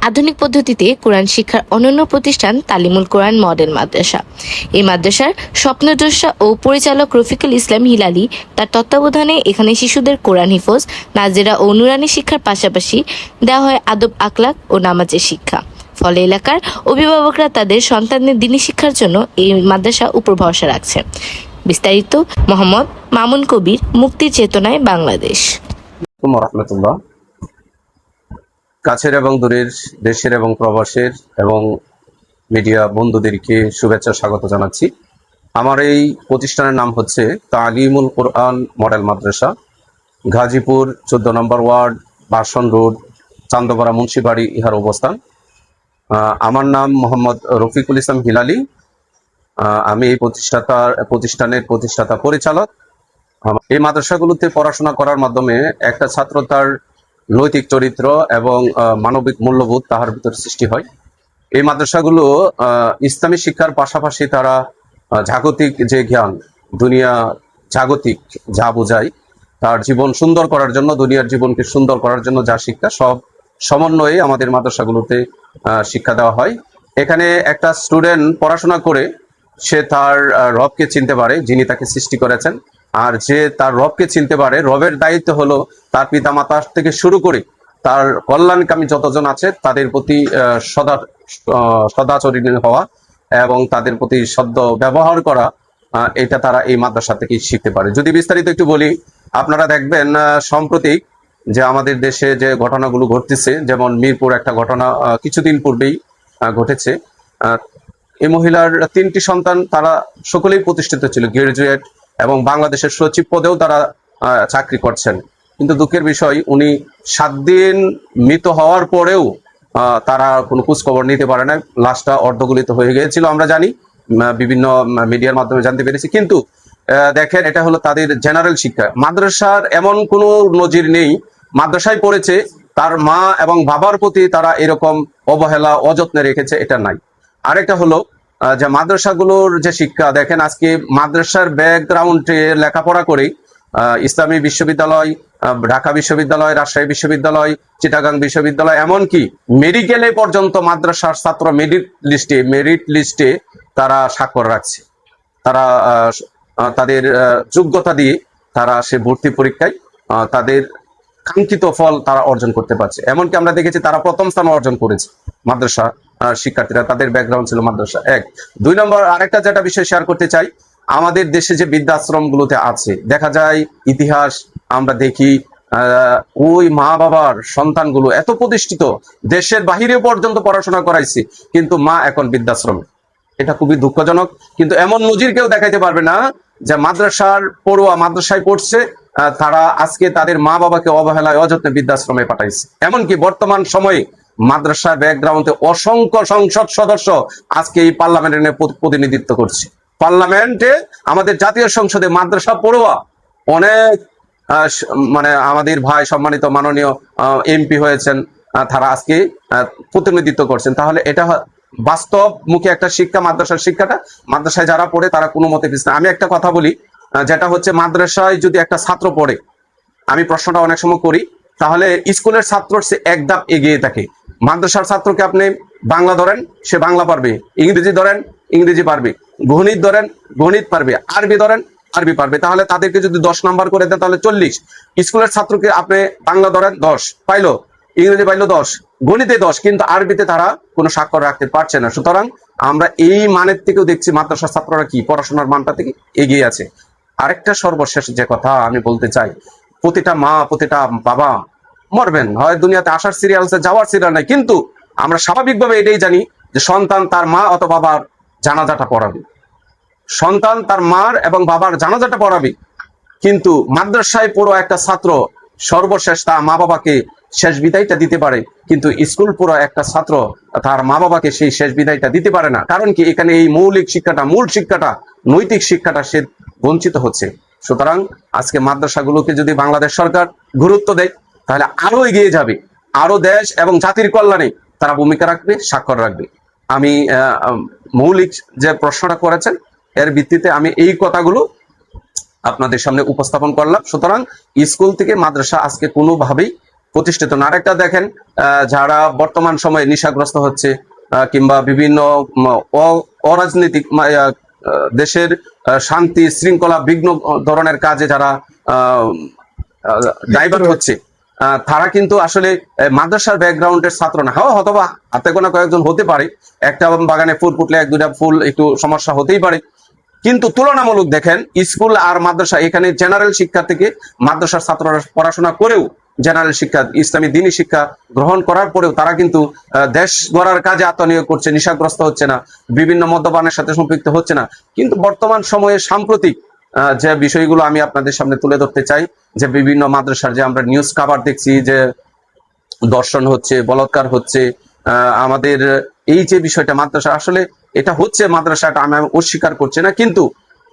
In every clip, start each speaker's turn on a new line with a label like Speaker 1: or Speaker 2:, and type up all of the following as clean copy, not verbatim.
Speaker 1: আধুনিক পদ্ধতিতে কোরআন শিক্ষার অনন্য প্রতিষ্ঠান তালিমুল কোরআন মডেল মাদ্রাসা। এই মাদ্রাসার স্বপ্নদ্রষ্টা ও পরিচালক রফিকুল ইসলাম হিলালি তার তত্ত্বাবধানে এখানে শিশুদের কোরআন হিফজ, নাজেরা ও নুরানি শিক্ষার পাশাপাশি দেওয়া হয় আদব, আখলাক ও নামাজের শিক্ষা। ফলে এলাকার অভিভাবকরা তাদের সন্তানদের দ্বীনি শিক্ষার জন্য এই মাদ্রাসা উপর ভরসা রাখছে। বিস্তারিত মোহাম্মদ মামুন কবির, মুক্তির চেতনায় বাংলাদেশ।
Speaker 2: রাহমাতুল্লাহ। কাছের এবং দূরের, দেশের এবং প্রবাসের এবং মিডিয়া বন্ধুদেরকে শুভেচ্ছা স্বাগত জানাচ্ছি। আমার এই প্রতিষ্ঠানের নাম হচ্ছে তালিমুল কোরআন মডেল মাদ্রাসা, গাজীপুর 14 নম্বর ওয়ার্ড, বাসন রোড, চান্দপাড়া, মুন্সিবাড়ি, ইহার অবস্থান। আমার নাম মোহাম্মদ রফিকুল ইসলাম হিলালি। আমি এই প্রতিষ্ঠানের প্রতিষ্ঠাতা পরিচালক। এই মাদ্রাসাগুলোতে পড়াশোনা করার মাধ্যমে একটা ছাত্র তার নৈতিক চরিত্র এবং মানবিক মূল্যবোধ তাহার ভিতরে সৃষ্টি হয়। এই মাদ্রাসাগুলো ইসলামী শিক্ষার পাশাপাশি তারা জাগতিক যে জ্ঞান, দুনিয়া জাগতিক যা বোঝায়, তার জীবন সুন্দর করার জন্য, দুনিয়ার জীবনকে সুন্দর করার জন্য যা শিক্ষা, সব সমন্বয়ে আমাদের মাদ্রাসাগুলোতে শিক্ষা দেওয়া হয়। এখানে একটা স্টুডেন্ট পড়াশোনা করে সে তার রবকে চিনতে পারে, যিনি তাকে সৃষ্টি করেছেন। আর যে তার রবকে চিনতে পারে, রবের দায়িত্ব হলো তার পিতা মাতা থেকে শুরু করে তার কল্যাণকামী যতজন আছে তাদের প্রতি সদাচরণী হওয়া এবং তাদের প্রতি সদ্য ব্যবহার করা, এটা তারা এই মাদ্রাসা থেকে শিখতে পারে। যদি বিস্তারিত একটু বলি, আপনারা দেখবেন সম্প্রতি যে আমাদের দেশে যে ঘটনাগুলো ঘটতেছে, যেমন মিরপুর একটা ঘটনা কিছুদিন পূর্বেই ঘটেছে। এই মহিলার 3টি সন্তান, তারা সকলেই প্রতিষ্ঠিত ছিল, গ্রাজুয়েট, এবং বাংলাদেশের সচিব পদেও তারা চাকরি করছেন। কিন্তু দুঃখের বিষয়, উনি 7 দিন মৃত হওয়ার পরেও তারা কোনো খোঁজখবর নিতে পারে না। লাশটা অর্ধগলিত হয়ে গিয়েছিল, আমরা জানি, বিভিন্ন মিডিয়ার মাধ্যমে জানতে পেরেছি। কিন্তু দেখেন, এটা হলো তাদের জেনারেল শিক্ষা। মাদ্রাসার এমন কোনো নজির নেই, মাদ্রাসায় পড়েছে তার মা এবং বাবার প্রতি তারা এরকম অবহেলা, অযত্নে রেখেছে, এটা নাই। আরেকটা হলো যে মাদ্রাসাগুলোর যে শিক্ষা, দেখেন আজকে মাদ্রাসার ব্যাকগ্রাউন্ডে লেখাপড়া করে ইসলামী বিশ্ববিদ্যালয়, ঢাকা বিশ্ববিদ্যালয়, রাজশাহী বিশ্ববিদ্যালয়, চিটাগাং বিশ্ববিদ্যালয়, এমনকি মেডিকেলে পর্যন্ত মাদ্রাসার ছাত্র মেরিট লিস্টে তারা স্বাক্ষর রাখছে। তারা তাদের যোগ্যতা দিয়ে তারা সে ভর্তি পরীক্ষায় তাদের কাঙ্ক্ষিত ফল তারা অর্জন করতে পারছে। এমনকি আমরা দেখেছি তারা প্রথম স্থান অর্জন করেছে, মাদ্রাসা শিক্ষার্থীরা, তাদের ব্যাকগ্রাউন্ড ছিল মাদ্রাসা। 2 নম্বর আরেকটা যেটা বিষয় শেয়ার করতে চাই, আমাদের দেশে যে বৃদ্ধাশ্রম গুলোতে আছে, দেখা যায় ইতিহাস আমরা দেখি, ওই মা বাবার সন্তানগুলো এত প্রতিষ্ঠিত, দেশের বাহিরে পর্যন্ত পড়াশোনা করাইছে, কিন্তু মা এখন বৃদ্ধাশ্রমে। এটা খুবই দুঃখজনক। কিন্তু এমন নজির কেউ দেখাইতে পারবে না যে মাদ্রাসার পড়ুয়া মাদ্রাসায় পড়ছে, তারা আজকে তাদের মা বাবাকে অবহেলায়, অযত্নে বৃদ্ধাশ্রমে পাঠাইছে। এমনকি বর্তমান সময়ে মাদ্রাসার ব্যাকগ্রাউন্ডে অসংখ্য সংসদ সদস্য আজকে এই পার্লামেন্টে প্রতিনিধিত্ব করছে। পার্লামেন্টে, আমাদের জাতীয় সংসদে মাদ্রাসা পড়ুয়া অনেক মানে আমাদের ভাই সম্মানিত মাননীয় এমপি হয়েছেন, তারা আজকে প্রতিনিধিত্ব করছেন। তাহলে এটা বাস্তব মুখে একটা শিক্ষা, মাদ্রাসার শিক্ষাটা। মাদ্রাসায় যারা পড়ে তারা কোনো মতে পিছনে। আমি একটা কথা বলি, যেটা হচ্ছে মাদ্রাসায় যদি একটা ছাত্র পড়ে, আমি প্রশ্নটা অনেক সময় করি, তাহলে স্কুলের ছাত্র সে এক ধাপ এগিয়ে থাকে। মাদ্রাসার ছাত্রকে আপনি বাংলা ধরেন, সে বাংলা পারবে, ইংরেজি ধরেন, ইংরেজি পারবে, গণিত ধরেন, গণিত পারবে, আরবি ধরেন, আরবি পারবে। তাহলে তাদেরকে যদি 10 নাম্বার করে দেন তাহলে 40। স্কুলের ছাত্রকে আপনি বাংলা ধরেন 10 পাইলো, ইংরেজি পাইলো 10, গণিতে 10, কিন্তু আরবিতে তারা কোনো স্বাক্ষর রাখতে পারছে না। সুতরাং আমরা এই মানের থেকেও দেখছি মাদ্রাসার ছাত্ররা কি পড়াশোনার মানটা থেকে এগিয়ে আছে। আরেকটা সর্বশেষ যে কথা আমি বলতে চাই, প্রতিটা মা, প্রতিটা বাবা মরবেন, হয় দুনিয়াতে আসার সিরিয়াল আছে, যাওয়ার সিরিয়াল নাই, কিন্তু আমরা স্বাভাবিকভাবে এটাই জানি যে সন্তান তার মা অথবা বাবার জানাজাটা পড়াবে, সন্তান তার মার এবং বাবার জানাজাটা পড়াবে। কিন্তু মাদ্রাসায় পড়ো একটা ছাত্র সর্বশেষ তার মা বাবাকে শেষ বিদায়টা দিতে পারে, কিন্তু স্কুল পড়ো একটা ছাত্র তার মা বাবাকে সেই শেষ বিদায়টা দিতে পারে না। কারণ কি, এখানে এই মৌলিক শিক্ষাটা, মূল শিক্ষাটা, নৈতিক শিক্ষাটা সে বঞ্চিত হচ্ছে। সুতরাং আজকে মাদ্রাসাগুলোকে যদি বাংলাদেশ সরকার গুরুত্ব দেয়, তাহলে আরো এগিয়ে যাবে, আরো দেশ এবং জাতির কল্যাণে তারা ভূমিকা রাখবে, স্বাক্ষর রাখবে। আমি মৌলিক যে প্রশ্নটা করেছেন, এর ভিত্তিতে আমি এই কথাগুলো আপনাদের সামনে উপস্থাপন করলাম। সুতরাং স্কুল থেকে মাদ্রাসা আজকে কোনোভাবেই প্রতিষ্ঠিত না। আরেকটা দেখেন, যারা বর্তমান সময়ে নেশাগ্রস্ত হচ্ছে কিংবা বিভিন্ন অরাজনৈতিক দেশের শান্তি শৃঙ্খলা বিঘ্ন ধরনের কাজে যারা ডাইভার্ট হচ্ছে, তারা কিন্তু আসলে মাদ্রাসার ব্যাকগ্রাউন্ডের ছাত্র না। হ্যাঁ, অথবা হাতে গোনা কয়েকজন হতে পারে, একটা বাগানে ফুল ফুটলে এক দুইটা ফুল একটু সমস্যা হতেই পারে, কিন্তু তুলনামূলক দেখেন স্কুল আর মাদ্রাসা, এখানে জেনারেল শিক্ষা থেকে মাদ্রাসার ছাত্ররা পড়াশোনা করেও জেনারেল শিক্ষা ইসলামী দ্বীনি শিক্ষা গ্রহণ করার পরেও তারা কিন্তু দেশ গড়ার কাজে আত্মনিয়োগ করছে, নেশাগ্রস্ত হচ্ছে না, বিভিন্ন মদ্যপানের সাথে সম্পৃক্ত হচ্ছে না। কিন্তু বর্তমান সময়ে সাম্প্রতিক যে বিষয়গুলো আমি আপনাদের সামনে তুলে ধরতে চাই, যে বিভিন্ন মাদ্রাসার যে আমরা নিউজ কাভার দেখছি যে দর্শন হচ্ছে, বলাৎকার হচ্ছে, আমাদের এই যে বিষয়টা মাদ্রাসা আসলে এটা হচ্ছে, মাদ্রাসাটা আমি অস্বীকার করছি না, কিন্তু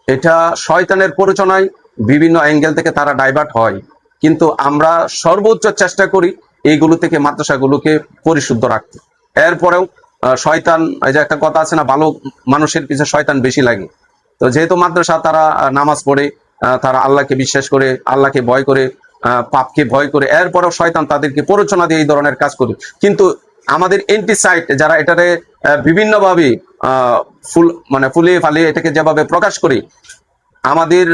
Speaker 2: এটা শয়তানের প্ররোচনায় বিভিন্ন অ্যাঙ্গেল থেকে তারা ডাইভার্ট হয়। কিন্তু আমরা সর্বোচ্চ চেষ্টা করি এইগুলো থেকে মাদ্রাসাগুলোকে পরিশুদ্ধ রাখতে। এরপরেও শয়তান, এই যে একটা কথা আছে না, ভালো মানুষের পিছনে শয়তান বেশি লাগে। তো যেহেতু মাদ্রাসা তারা নামাজ পড়ে, তারা আল্লাহকে বিশ্বাস করে, আল্লাহকে ভয় করে, পাপকে ভয় করে, এরপরেও শয়তান তাদেরকে প্ররোচনা দিয়ে এই ধরনের কাজ করে। কিন্তু আমাদের এন্টি সাইট যারা এটারে বিভিন্নভাবে ফুলিয়ে ফালিয়ে এটাকে যেভাবে প্রকাশ করে, আমাদের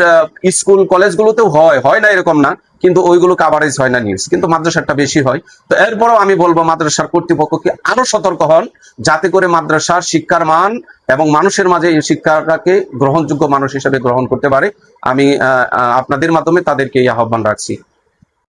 Speaker 2: স্কুল কলেজগুলোতেও হয় না এরকম না, কিন্তু ওইগুলো কাভারেজ হয় না নিউজ, কিন্তু মাদ্রাসাটা বেশি হয়। তো এরপরও আমি বলবো মাদ্রাসার কর্তৃপক্ষকে আরো সতর্ক হন, যাতে করে মাদ্রাসার শিক্ষার মান এবং মানুষের মাঝে এই শিক্ষাটাকে গ্রহণযোগ্য মানুষ হিসেবে গ্রহণ করতে পারে। আমি আপনাদের মাধ্যমে তাদেরকে এই আহ্বান রাখছি।